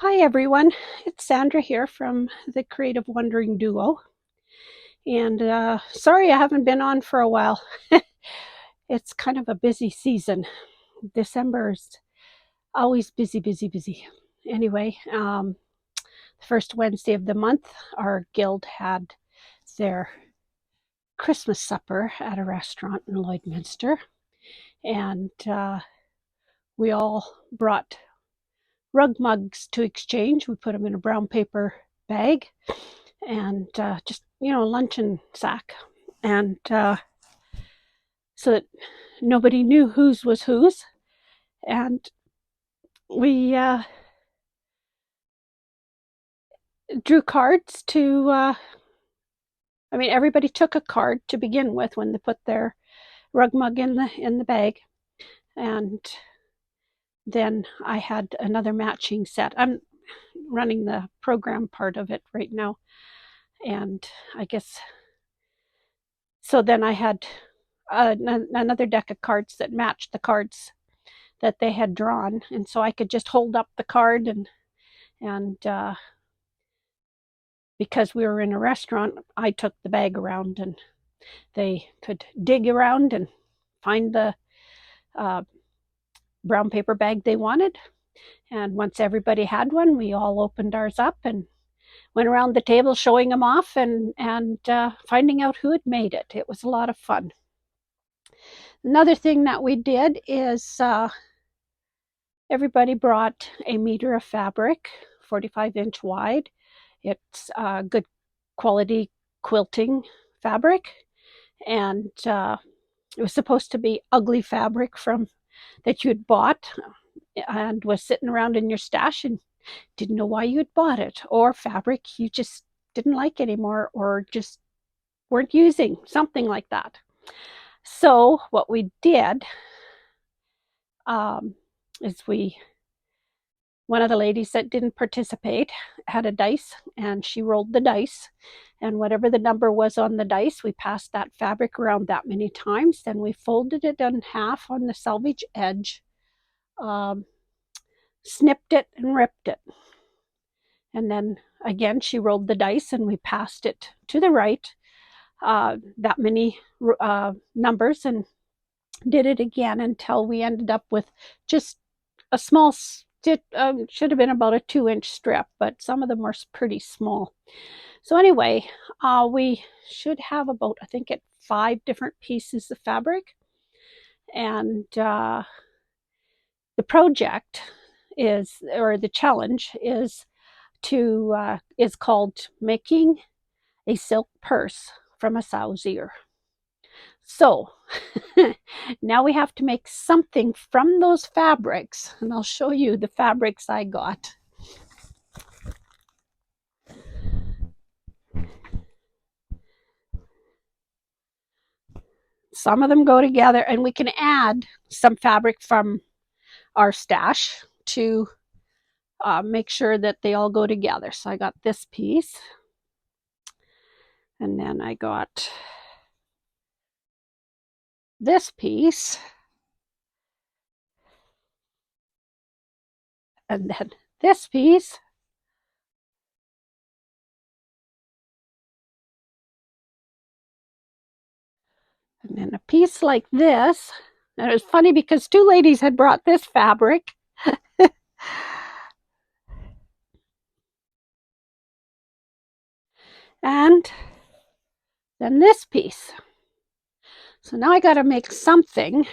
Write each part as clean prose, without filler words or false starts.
Hi everyone, it's Sandra here from the Creative Wondering Duo. And sorry I haven't been on for a while. It's kind of a busy season. December is always busy, busy, busy. Anyway, the first Wednesday of the month, our guild had their Christmas supper at a restaurant in Lloydminster. And we all brought rug mugs to exchange. We put them in a brown paper bag and just luncheon sack, and so that nobody knew whose was whose. And we drew cards to everybody took a card to begin with when they put their rug mug in the bag, and then I had another matching set. I'm running the program part of it right now, and I guess so then I had another deck of cards that matched the cards that they had drawn, and so I could just hold up the card, and because we were in a restaurant, I took the bag around, and they could dig around and find the brown paper bag they wanted. And once everybody had one, we all opened ours up and went around the table showing them off, and finding out who had made it. It was a lot of fun. Another thing that we did is everybody brought a meter of fabric, 45-inch wide. It's good quality quilting fabric, and it was supposed to be ugly fabric from that you had bought and was sitting around in your stash and didn't know why you had bought it, or fabric you just didn't like anymore or just weren't using, something like that. So what we did is one of the ladies that didn't participate had a dice, and she rolled the dice, and whatever the number was on the dice, we passed that fabric around that many times. Then we folded it in half on the selvage edge, snipped it and ripped it, and then again she rolled the dice and we passed it to the right, that many numbers, and did it again until we ended up with just a small should have been about a 2-inch strip, but some of them were pretty small. So anyway, we should have about, I think, 5 different pieces of fabric, and the project is, or the challenge is called making a silk purse from a sow's ear. So now we have to make something from those fabrics, and I'll show you the fabrics I got. Some of them go together, and we can add some fabric from our stash to make sure that they all go together. So I got this piece, and then I got this piece, and then this piece, and then a piece like this. And it was funny because 2 ladies had brought this fabric. And then this piece. So now I got to make something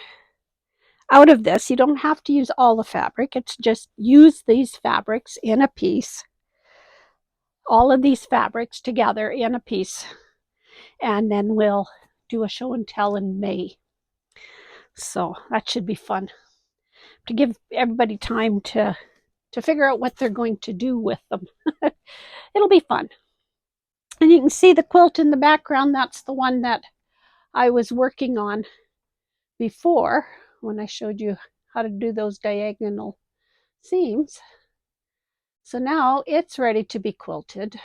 out of this. You don't have to use all the fabric. It's just use these fabrics in a piece. All of these fabrics together in a piece. And then we'll do a show and tell in May. So that should be fun, to give everybody time to figure out what they're going to do with them. It'll be fun. And you can see the quilt in the background. That's the one that I was working on before when I showed you how to do those diagonal seams. So now it's ready to be quilted,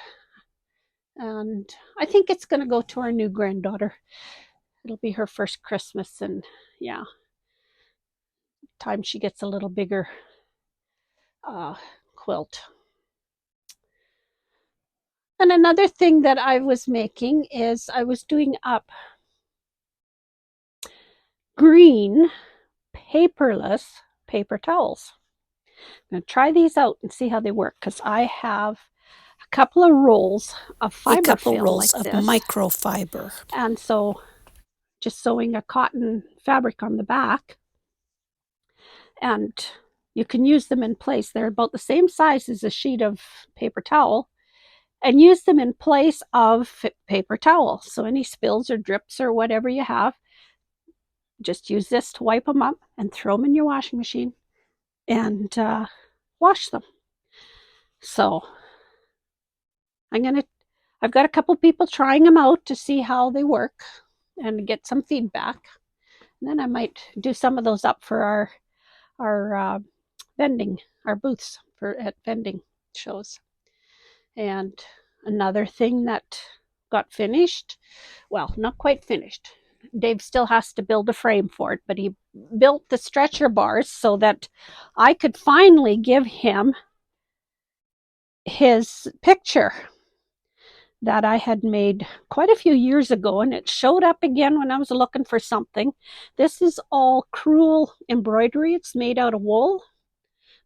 and I think it's going to go to our new granddaughter. It'll be her first Christmas, and yeah, time she gets a little bigger quilt. And another thing that I was making is I was doing up green paperless paper towels. I'm going to try these out and see how they work, because I have a couple of rolls of fiber film like this, microfiber. And so just sewing a cotton fabric on the back, and you can use them in place. They're about the same size as a sheet of paper towel, and use them in place of paper towel. So any spills or drips or whatever you have, just use this to wipe them up and throw them in your washing machine and wash them. So I've got a couple people trying them out to see how they work and get some feedback. And then I might do some of those up for our vending, our booths at vending shows. And another thing that got finished, well, not quite finished. Dave still has to build a frame for it, but he built the stretcher bars so that I could finally give him his picture that I had made quite a few years ago, and it showed up again when I was looking for something. This is all crewel embroidery. It's made out of wool.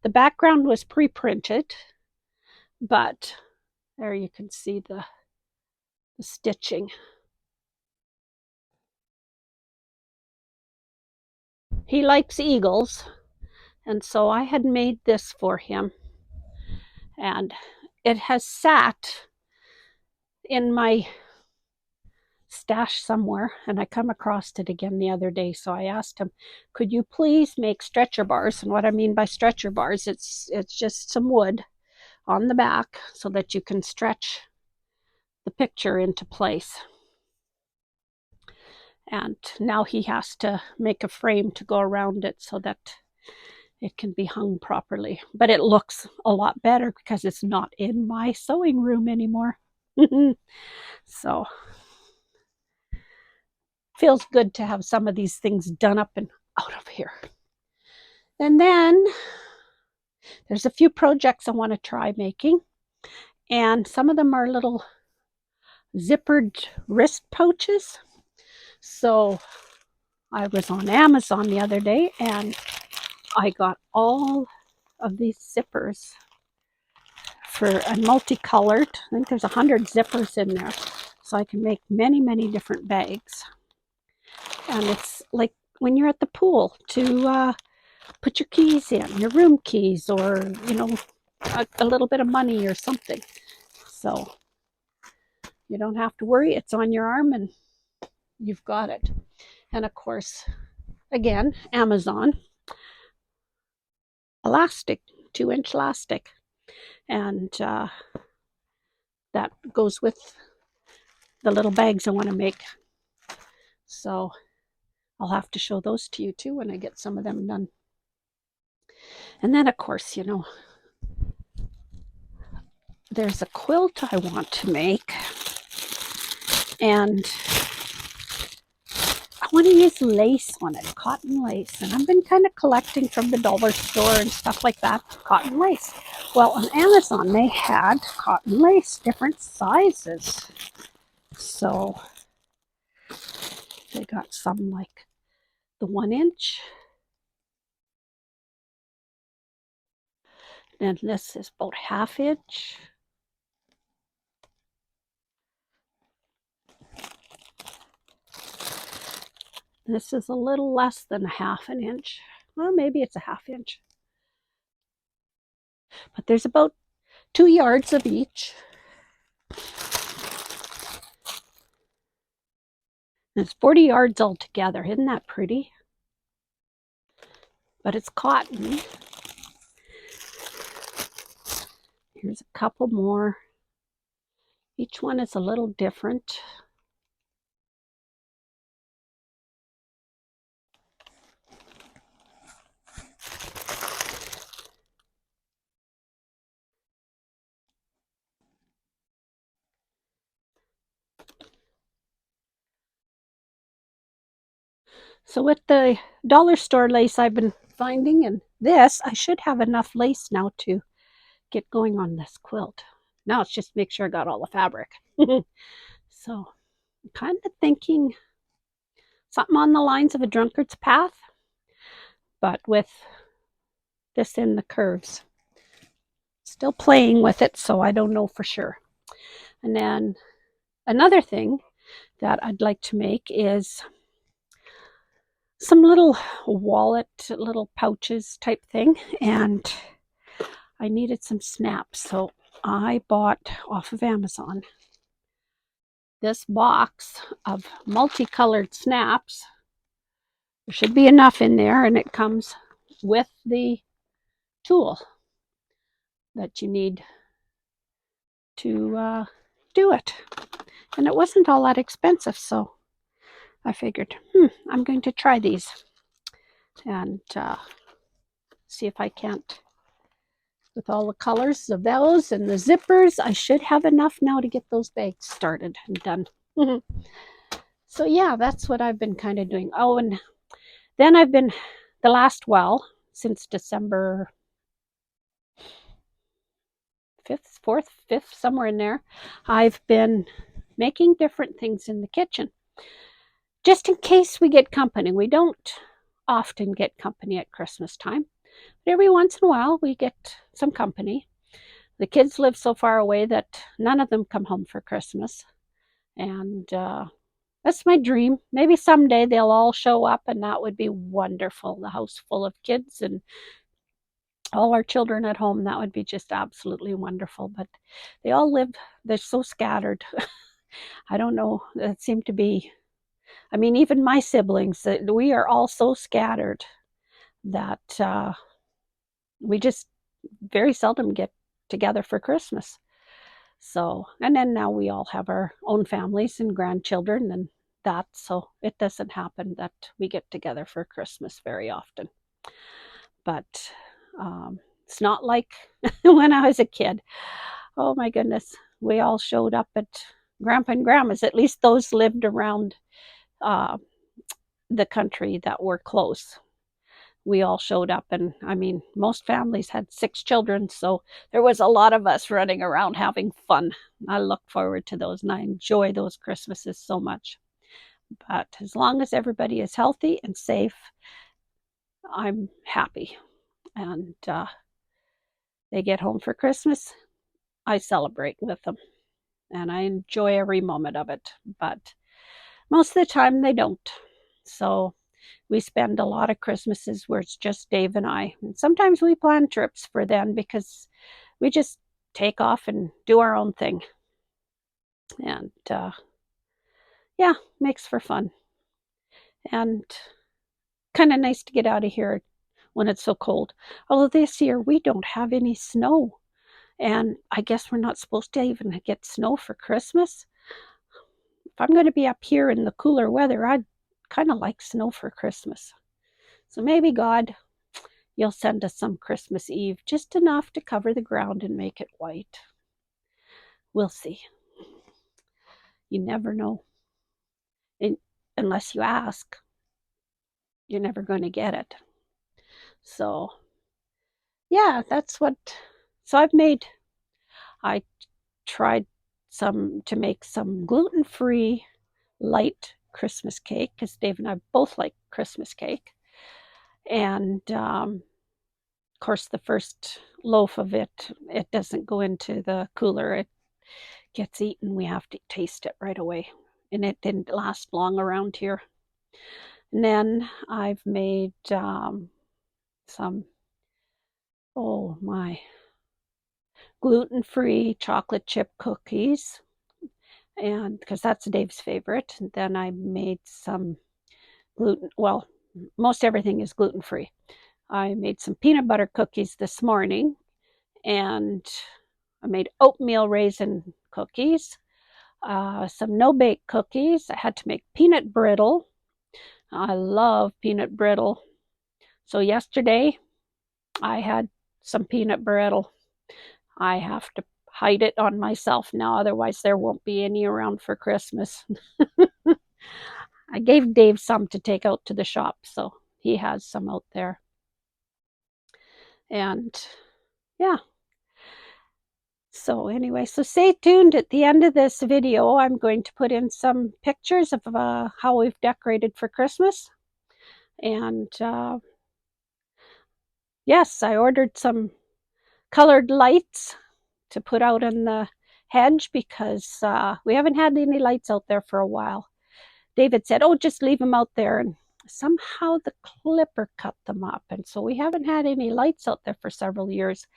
The background was pre-printed, but there you can see the stitching. He likes eagles, and so I had made this for him, and it has sat in my stash somewhere, and I come across it again the other day. So I asked him, could you please make stretcher bars? And what I mean by stretcher bars, it's just some wood on the back so that you can stretch the picture into place. And now he has to make a frame to go around it so that it can be hung properly. But it looks a lot better because it's not in my sewing room anymore. So feels good to have some of these things done up and out of here. And then there's a few projects I want to try making, and some of them are little zippered wrist pouches. So I was on Amazon the other day, and I got all of these zippers and multicolored. I think there's 100 zippers in there, so I can make many, many different bags. And it's like when you're at the pool to put your keys in, your room keys, or a little bit of money or something. So you don't have to worry. It's on your arm and you've got it. And of course, again, Amazon elastic, 2-inch elastic, and that goes with the little bags I want to make. So I'll have to show those to you too when I get some of them done. And then of course, there's a quilt I want to make, and I want to use lace on it, cotton lace. And I've been kind of collecting from the dollar store and stuff like that, cotton lace. Well, on Amazon, they had cotton lace, different sizes. So they got some like the 1-inch. And this is about 1/2 inch. This is a little less than 1/2 inch. Well, maybe it's a 1/2 inch. But there's about 2 yards of each. And it's 40 yards altogether. Isn't that pretty? But it's cotton. Here's a couple more. Each one is a little different. So with the dollar store lace I've been finding, and this, I should have enough lace now to get going on this quilt. Now it's just make sure I got all the fabric. So I'm kind of thinking something on the lines of a drunkard's path, but with this in the curves. Still playing with it, so I don't know for sure. And then another thing that I'd like to make is some little wallet, little pouches type thing, and I needed some snaps, so I bought off of Amazon this box of multicolored snaps. There should be enough in there, and it comes with the tool that you need to do it. And it wasn't all that expensive, so I figured, I'm going to try these and see if I can't. With all the colors of those and the zippers, I should have enough now to get those bags started and done. So yeah, that's what I've been kind of doing. Oh, and then I've been, the last while, since December 5th, 4th, 5th, somewhere in there, I've been making different things in the kitchen. Just in case we get company. We don't often get company at Christmas time. But every once in a while, we get some company. The kids live so far away that none of them come home for Christmas. And that's my dream. Maybe someday they'll all show up, and that would be wonderful. The house full of kids and all our children at home. That would be just absolutely wonderful. But they all live, they're so scattered. I don't know. It seemed to be, I mean, even my siblings, we are all so scattered that we just very seldom get together for Christmas. So, and then now we all have our own families and grandchildren and that, so it doesn't happen that we get together for Christmas very often. But it's not like when I was a kid. Oh my goodness, we all showed up at Grandpa and Grandma's. At least those lived around the country that were close. We all showed up, and I mean, most families had 6 children, so there was a lot of us running around having fun. I look forward to those, and I enjoy those Christmases so much. But as long as everybody is healthy and safe, I'm happy. And they get home for Christmas, I celebrate with them, and I enjoy every moment of it. But most of the time, they don't. So we spend a lot of Christmases where it's just Dave and I. And sometimes we plan trips for then because we just take off and do our own thing. And yeah, makes for fun. And kind of nice to get out of here when it's so cold. Although this year we don't have any snow. And I guess we're not supposed to even get snow for Christmas. If I'm going to be up here in the cooler weather, I'd kind of like snow for Christmas. So maybe God, you'll send us some Christmas Eve, just enough to cover the ground and make it white. We'll see. You never know. And unless you ask, you're never going to get it. So, yeah, that's what. So I tried to make some gluten-free light Christmas cake because Dave and I both like Christmas cake. And of course, the first loaf of it doesn't go into the cooler. It gets eaten. We have to taste it right away. And it didn't last long around here. And then I've made some, oh my, gluten-free chocolate chip cookies. And because that's Dave's favorite. And then I made some well, most everything is gluten-free. I made some peanut butter cookies this morning, and I made oatmeal raisin cookies, some no-bake cookies. I had to make peanut brittle. I love peanut brittle. So yesterday, I had some peanut brittle. I have to hide it on myself now, otherwise there won't be any around for Christmas. I gave Dave some to take out to the shop, so he has some out there. And yeah. So anyway, so stay tuned. At the end of this video, I'm going to put in some pictures of how we've decorated for Christmas. And yes, I ordered some colored lights to put out in the hedge because we haven't had any lights out there for a while. David said, oh, just leave them out there. And somehow the clipper cut them up. And so we haven't had any lights out there for several years.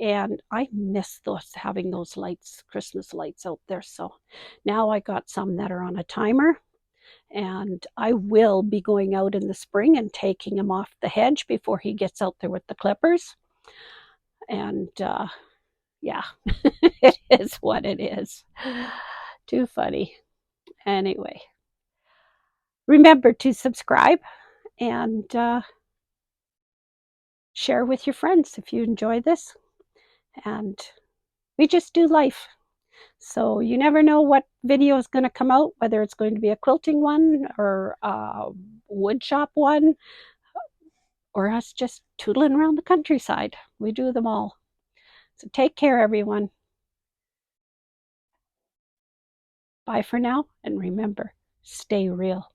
And I miss having those lights, Christmas lights out there. So now I got some that are on a timer. And I will be going out in the spring and taking him off the hedge before he gets out there with the clippers. And yeah, it is what it is. Too funny. Anyway, remember to subscribe and share with your friends if you enjoy this. And we just do life. So you never know what video is going to come out, whether it's going to be a quilting one or a wood shop one, or us just tootling around the countryside. We do them all. So take care, everyone. Bye for now, and remember, stay real.